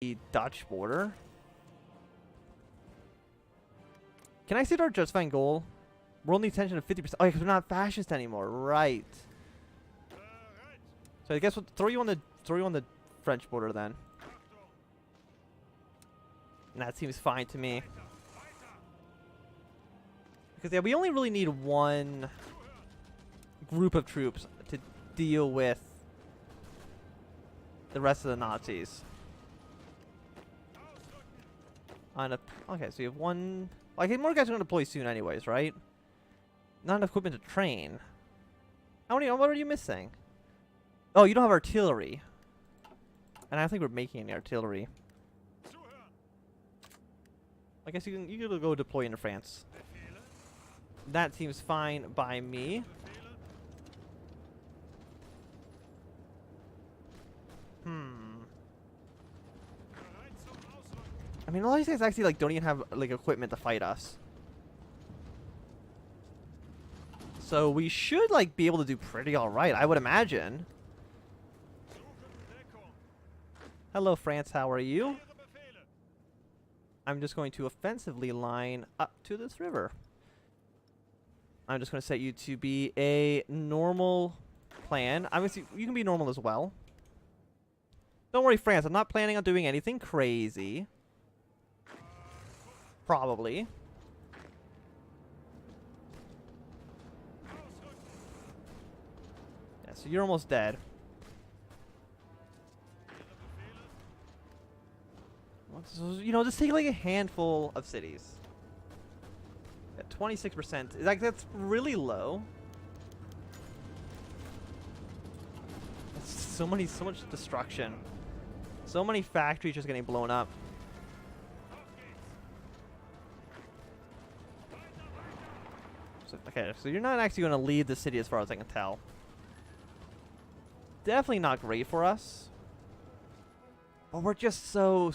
the Dutch border. Can I state our justifying goal? World needs tension of 50%. Oh, because we're not fascist anymore, right? So I guess we'll throw you on the French border then. And that seems fine to me. Because yeah, we only really need one group of troops to deal with the rest of the Nazis. Okay, so you have one. Like, more guys are going to deploy soon, anyways, right? Not enough equipment to train. How many? What are you missing? Oh, you don't have artillery. And I don't think we're making any artillery. I guess you can go deploy into France. That seems fine by me. I mean, a lot of these guys actually like don't even have like equipment to fight us. So we should like be able to do pretty all right, I would imagine. Hello, France. How are you? I'm just going to offensively line up to this river. I'm just going to set you to be a normal plan. I'm going to see you can be normal as well. Don't worry, France. I'm not planning on doing anything crazy. Probably. Yeah, so you're almost dead. So, you know, just take like a handful of cities. At 26%. Like, that's really low. That's so much destruction. So many factories just getting blown up. So, okay, so you're not actually going to lead the city as far as I can tell. Definitely not great for us. But we're just so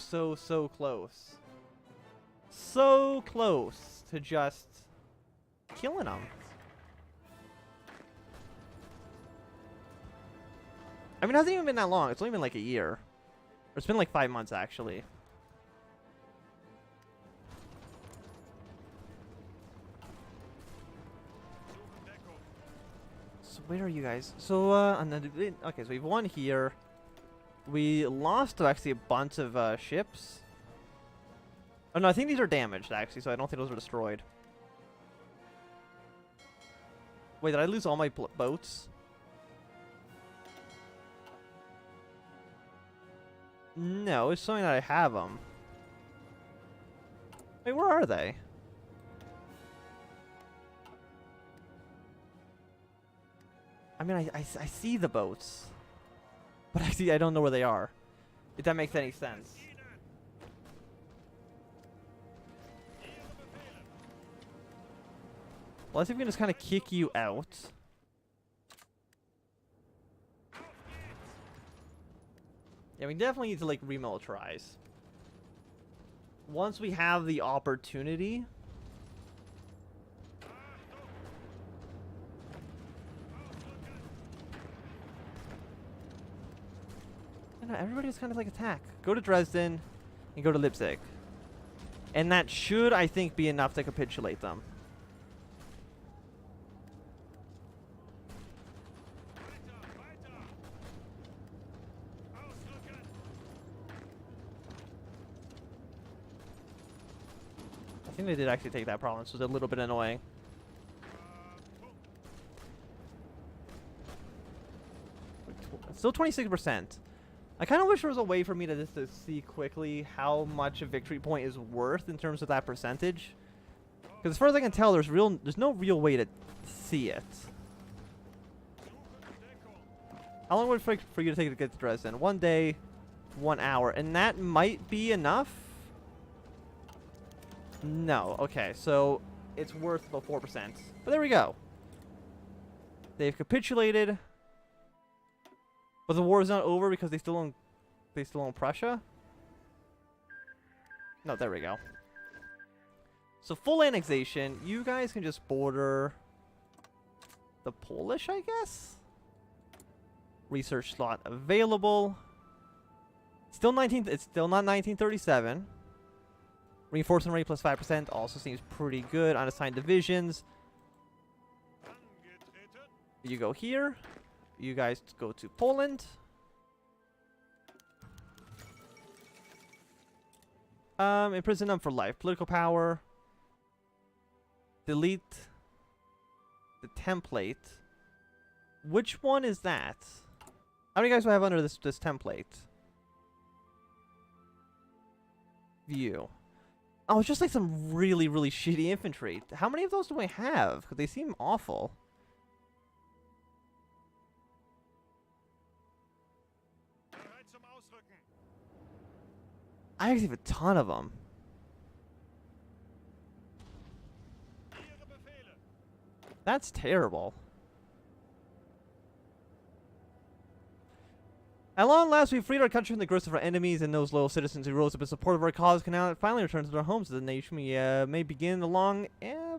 close. So close to just killing them. I mean, it hasn't even been that long. It's only been like a year. Or it's been like 5 months, actually. So where are you guys? So, okay, so we have one here. We lost actually a bunch of ships. Oh no, I think these are damaged actually, so I don't think those were destroyed. Wait, did I lose all my boats? No, it's showing that I have them. Wait, where are they? I mean, I see the boats. But actually, I don't know where they are. If that makes any sense. Well, let's see if we can just kind of kick you out. Yeah, we definitely need to, like, remilitarize. Once we have the opportunity. Everybody just kind of like attack. Go to Dresden and go to Leipzig. And that should, I think, be enough to capitulate them. I think they did actually take that province, which was a little bit annoying. Still 26%. I kind of wish there was a way for me to just to see quickly how much a victory point is worth in terms of that percentage. Because as far as I can tell, there's no real way to see it. How long would it take for you to get to Dresden? 1 day, 1 hour, and that might be enough. No, okay, so it's worth about 4%. But there we go. They've capitulated. But the war is not over because they still own Prussia? No, there we go. So full annexation. You guys can just border the Polish, I guess? Research slot available. Still 19. It's still not 1937. Reinforcement rate plus 5% also seems pretty good. Unassigned divisions. You go here. You guys go to Poland. Imprison them for life. Political power. Delete the template. Which one is that? How many guys do I have under this template? View. Oh, it's just like some really, really shitty infantry. How many of those do I have? Because they seem awful. I actually have a ton of them. That's terrible. At long last, we freed our country from the grasp of our enemies, and those loyal citizens who rose up in support of our cause can now finally return to their homes as a nation. We may begin the long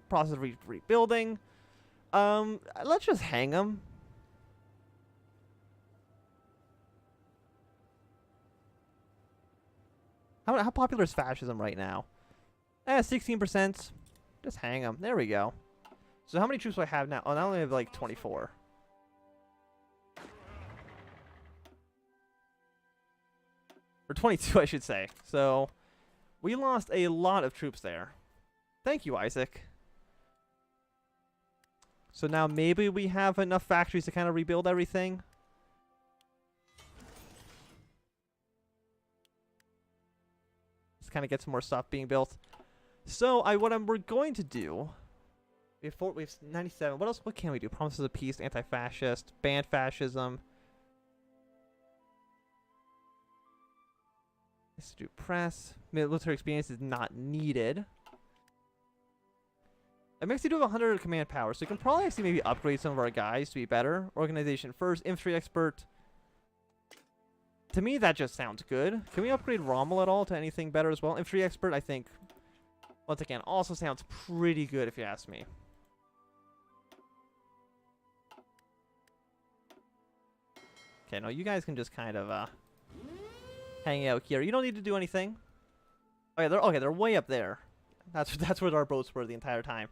process of rebuilding. Let's just hang them. How popular is fascism right now? 16%. Just hang them. There we go. So how many troops do I have now? Oh, now I only have like 24. Or 22, I should say. So we lost a lot of troops there. Thank you, Isaac. So now maybe we have enough factories to kind of rebuild everything. Let's kind of get some more stuff being built. So we're going to do. We have 97. What else? What can we do? Promises of peace, anti-fascist, ban fascism. Let's do press. Military experience is not needed. I actually do have 100 command power, so we can probably actually maybe upgrade some of our guys to be better. Organization first, infantry expert. To me, that just sounds good. Can we upgrade Rommel at all to anything better as well? Infantry expert, I think, once again, also sounds pretty good if you ask me. Okay, no, you guys can just kind of hang out here. You don't need to do anything. Oh yeah, they're way up there. That's where our boats were the entire time.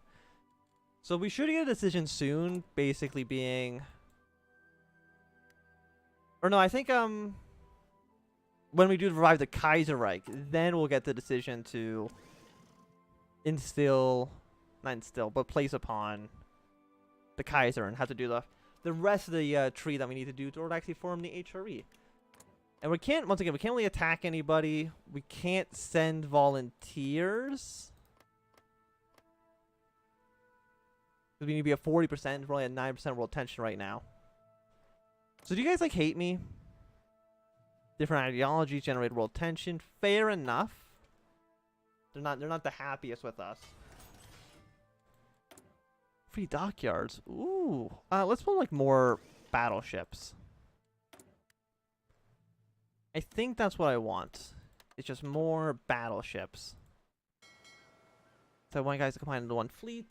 So we should get a decision soon, basically being, or no, I think when we do revive the Kaiserreich, then we'll get the decision to place upon the Kaiser and have to do the rest of the tree that we need to do to actually form the HRE. And we can't, once again, we can't really attack anybody. We can't send volunteers. Because we need to be at 40%. We're only at 9% world tension right now. So do you guys, like, hate me? Different ideologies generate world tension. Fair enough. They're not the happiest with us. Free dockyards. Ooh. Let's build, like, more battleships. I think that's what I want. It's just more battleships. So I want you guys to combine into one fleet.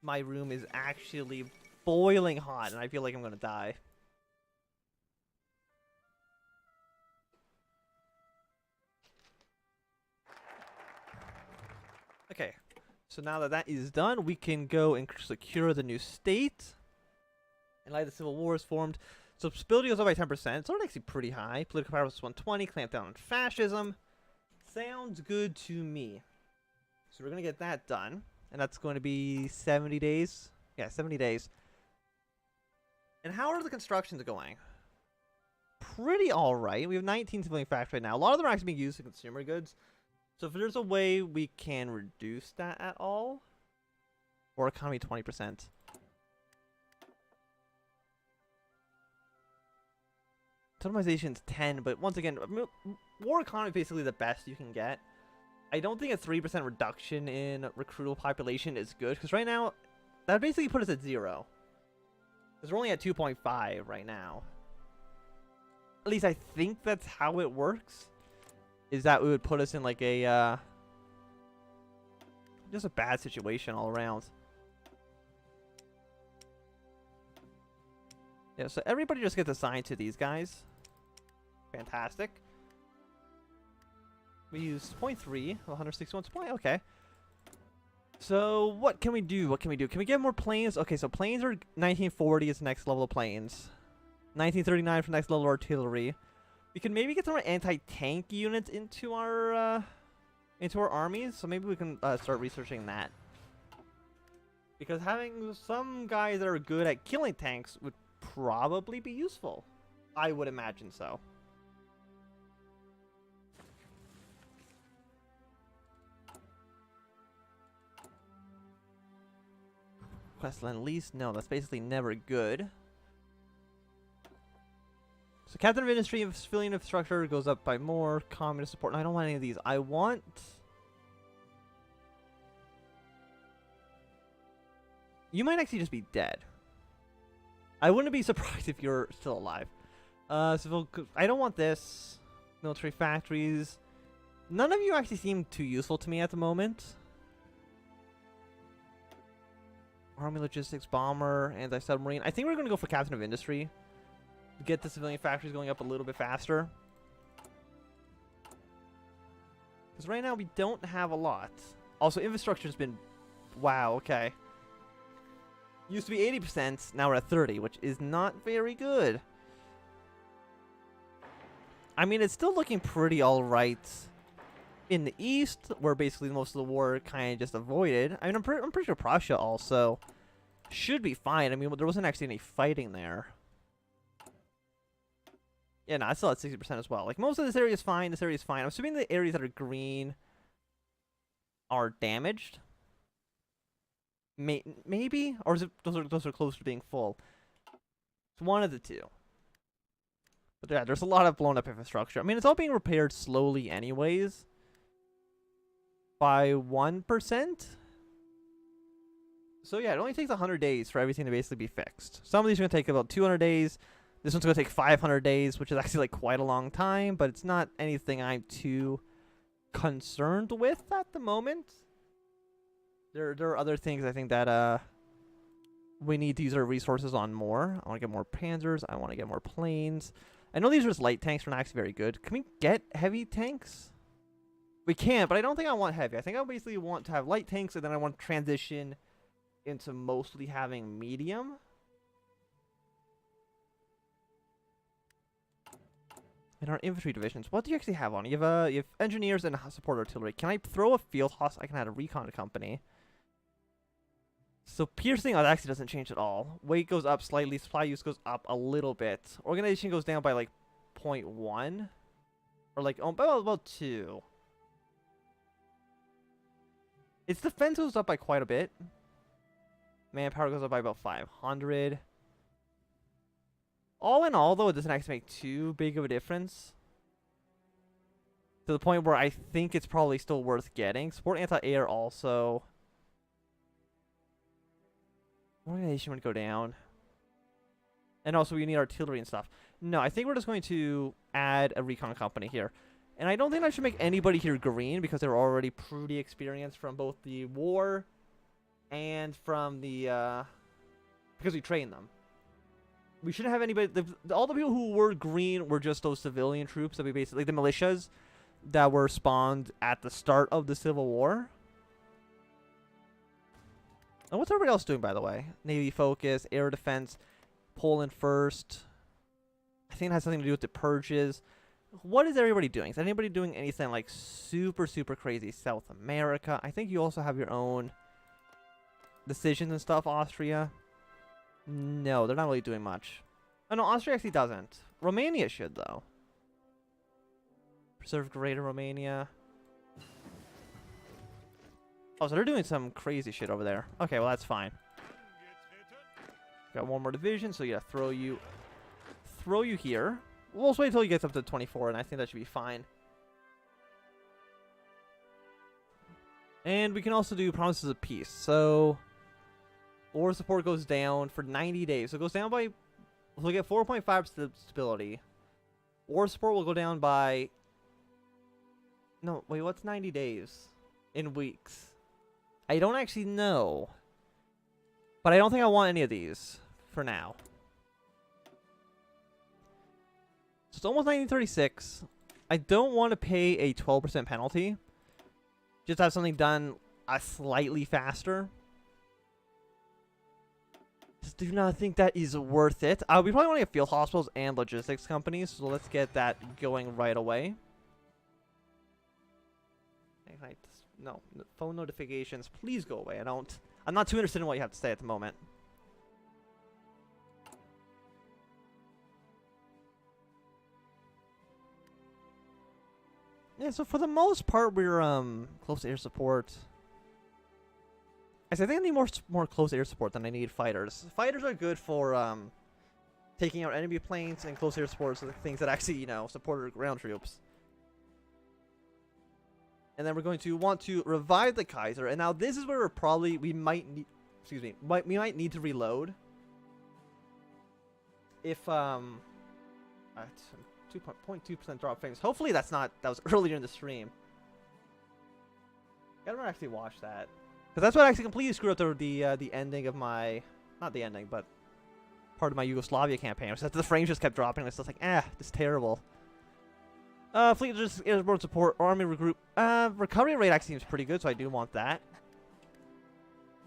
My room is actually boiling hot, and I feel like I'm going to die. Okay. So now that that is done, we can go and secure the new state. And like the Civil War is formed. So stability goes up by 10%. It's already actually pretty high. Political power was 120. Clamp down on fascism. Sounds good to me. So we're going to get that done. And that's going to be 70 days. Yeah, 70 days. And how are the constructions going? Pretty alright. We have 19 civilian factories right now. A lot of them are actually being used in consumer goods. So if there's a way we can reduce that at all. Or economy 20%. Automization's 10, but once again, war economy is basically the best you can get. I don't think a 3% reduction in recruitable population is good, because right now, that would basically put us at 0. Because we're only at 2.5 right now. At least I think that's how it works. Is that it would put us in like a, just a bad situation all around. Yeah, so everybody just gets assigned to these guys. Fantastic. We used 0.3, 161 supply. Okay. So what can we do? What can we do? Can we get more planes? Okay, so planes are 1940 is the next level of planes. 1939 for next level artillery. We can maybe get some more anti-tank units into our armies. So maybe we can start researching that. Because having some guys that are good at killing tanks would probably be useful. I would imagine so. Questland lease? No, that's basically never good. So Captain of Industry of Civilian Infrastructure goes up by more. Communist support. No, I don't want any of these. I want... You might actually just be dead. I wouldn't be surprised if you're still alive. Civil... I don't want this. Military factories. None of you actually seem too useful to me at the moment. Army logistics, bomber, anti-submarine. I think we're going to go for Captain of Industry. Get the civilian factories going up a little bit faster. Because right now we don't have a lot. Also, infrastructure's been... Wow, okay. Used to be 80%, now we're at 30, which is not very good. I mean, it's still looking pretty alright in the east, where basically most of the war kind of just avoided. I mean, I'm pretty sure Prussia also should be fine. I mean, there wasn't actually any fighting there. Yeah, no, I still at 60% as well. Like, most of this area is fine. This area is fine. I'm assuming the areas that are green are damaged. Maybe? Or is it those are close to being full? It's one of the two. But yeah, there's a lot of blown up infrastructure. I mean, it's all being repaired slowly anyways. By 1%? So yeah, it only takes 100 days for everything to basically be fixed. Some of these are going to take about 200 days. This one's going to take 500 days, which is actually like quite a long time, but it's not anything I'm too concerned with at the moment. There are other things I think that we need to use our resources on more. I want to get more panzers. I want to get more planes. I know these are just light tanks. They're not actually very good. Can we get heavy tanks? We can, but I don't think I want heavy. I think I basically want to have light tanks, and then I want to transition into mostly having medium. In our infantry divisions, what do you actually have on? You have engineers and support artillery. Can I throw a field house? I can add a recon company. So piercing, that actually doesn't change at all. Weight goes up slightly. Supply use goes up a little bit. Organization goes down by like 0.1. Or like about 2. Its defense goes up by quite a bit. Manpower goes up by about 500. All in all, though, it doesn't actually make too big of a difference. To the point where I think it's probably still worth getting. Support anti-air also. Organization would go down. And also we need artillery and stuff. No, I think we're just going to add a recon company here. And I don't think I should make anybody here green because they're already pretty experienced from both the war and from the... because we trained them. We shouldn't have anybody... all the people who were green were just those civilian troops that we basically... the militias that were spawned at the start of the Civil War. And what's everybody else doing, by the way? Navy focus, air defense, Poland first. I think it has something to do with the purges. What is everybody doing? Is anybody doing anything like super, super crazy? South America. I think you also have your own decisions and stuff, Austria. No, they're not really doing much. Oh, no, Austria actually doesn't. Romania should, though. Preserve Greater Romania. Oh, so they're doing some crazy shit over there. Okay, well, that's fine. Got one more division, so yeah, throw you here. We'll just wait until he gets up to 24, and I think that should be fine. And we can also do promises of peace. So... war support goes down for 90 days. So it goes down by... we'll get 4.5 stability. War support will go down by... no, wait, what's 90 days? In weeks. I don't actually know. But I don't think I want any of these. For now. So it's almost 1936. I don't want to pay a 12% penalty. Just have something done slightly faster. Just do not think that is worth it. We probably want to get field hospitals and logistics companies, so let's get that going right away. No, phone notifications, please go away. I'm not too interested in what you have to say at the moment. Yeah, so for the most part, we're close air support. I think I need more close air support than I need fighters. Fighters are good for taking out enemy planes, and close air support are the things that actually, you know, support our ground troops. And then we're going to want to revive the Kaiser. And now this is where we might need, we might need to reload. If 2.2% drop frames. Hopefully that was earlier in the stream. I gotta actually watch that, because that's what actually completely screwed up the ending of my, not the ending, but part of my Yugoslavia campaign. So the frames just kept dropping. And it's just like, this is terrible. Fleet just airborne support, army regroup. Recovery rate actually seems pretty good, so I do want that.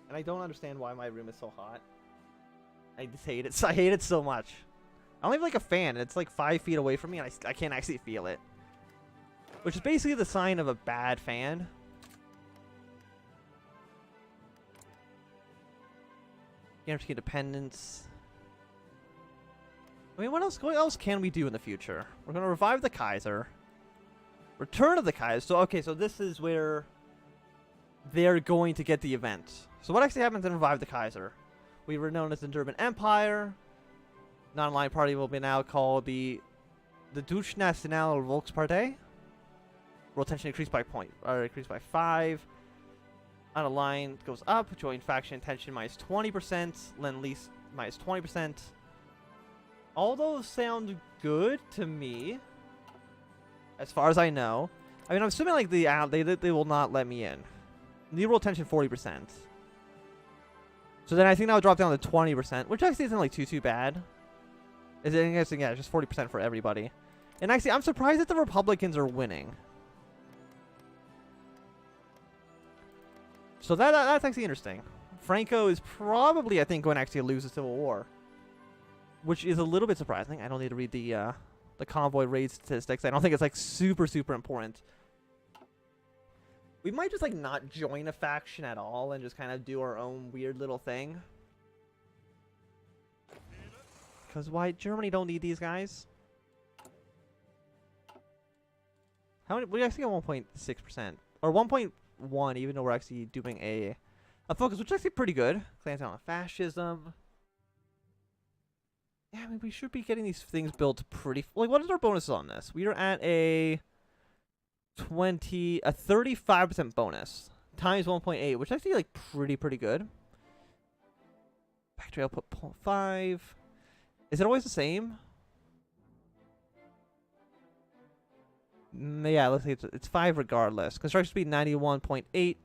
And I don't understand why my room is so hot. I just hate it. I hate it so much. I only have like a fan, and it's like 5 feet away from me, and I can't actually feel it. Which is basically the sign of a bad fan. Guarantee independence. I mean, what else can we do in the future? We're going to revive the Kaiser. Return of the Kaiser. So, okay, so this is where they're going to get the event. So what actually happens in Revive the Kaiser? We were known as the German Empire. Non-aligned party will be now called the Deutsche Nationale Volkspartei. World tension increased by 5. Unaligned goes up. Joint faction tension minus 20%. Lend-Lease minus 20%. All those sound good to me, as far as I know. I mean, I'm assuming like they will not let me in. New world tension 40%. So then I think that would drop down to 20%, which actually isn't like too bad. Is it? Yeah, it's just 40% for everybody. And actually, I'm surprised that the Republicans are winning. So that's actually interesting. Franco is probably, I think, going to actually lose the Civil War, which is a little bit surprising. I don't need to read the convoy raid statistics. I don't think it's like super important. We might just like not join a faction at all and just kind of do our own weird little thing. Because why? Germany don't need these guys. How many? We actually got 1.6% or 1.1, even though we're actually doing a focus, which is actually pretty good. Clans on fascism. Yeah, I mean, we should be getting these things built pretty. Like, what is our bonuses on this? We are at a 35% bonus times 1.8, which is actually like pretty good. Factory output 0.5. Is it always the same? Yeah, let's see. It's 5 regardless. Construction speed 91.8.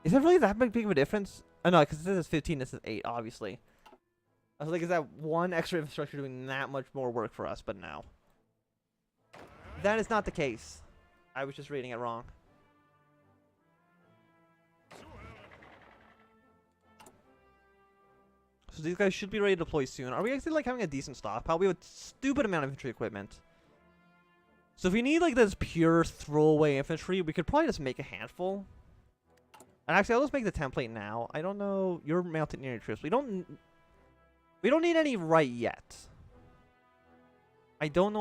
Is that really that big of a difference? Oh, no, because this is 15, this is 8, obviously. I was like, is that one extra infrastructure doing that much more work for us? But no. That is not the case. I was just reading it wrong. So these guys should be ready to deploy soon. Are we actually like having a decent stockpile? We have a stupid amount of infantry equipment. So if we need like this pure throwaway infantry, we could probably just make a handful. And actually, I'll just make the template now. I don't know. You're mountaineering troops. We don't need any right yet. I don't know what